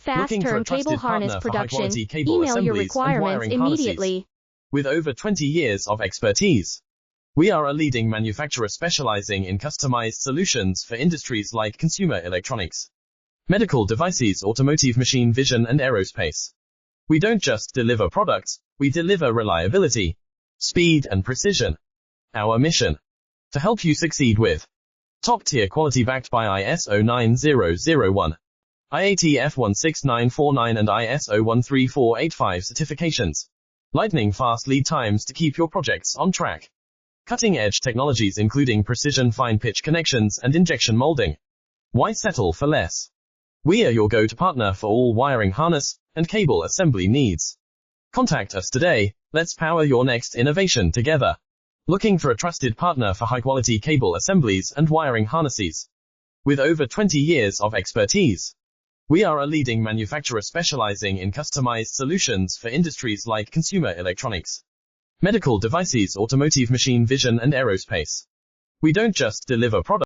fast-turn cable harness production. Email your requirements immediately. With over 20 years of expertise, we are a leading manufacturer specializing in customized solutions for industries like consumer electronics, medical devices, automotive, machine vision, and aerospace. We don't just deliver products, we deliver reliability, speed, and precision. Our mission: to help you succeed with top-tier quality backed by ISO 9001, IATF 16949 and ISO 13485 certifications. Lightning fast lead times to keep your projects on track. Cutting-edge technologies including precision fine-pitch connections and injection molding. Why settle for less? We are your go-to partner for all wiring harness and cable assembly needs. Contact us today. Let's power your next innovation together. Looking for a trusted partner for high-quality cable assemblies and wiring harnesses? With over 20 years of expertise, we are a leading manufacturer specializing in customized solutions for industries like consumer electronics, medical devices, automotive, machine vision, and aerospace. We don't just deliver products.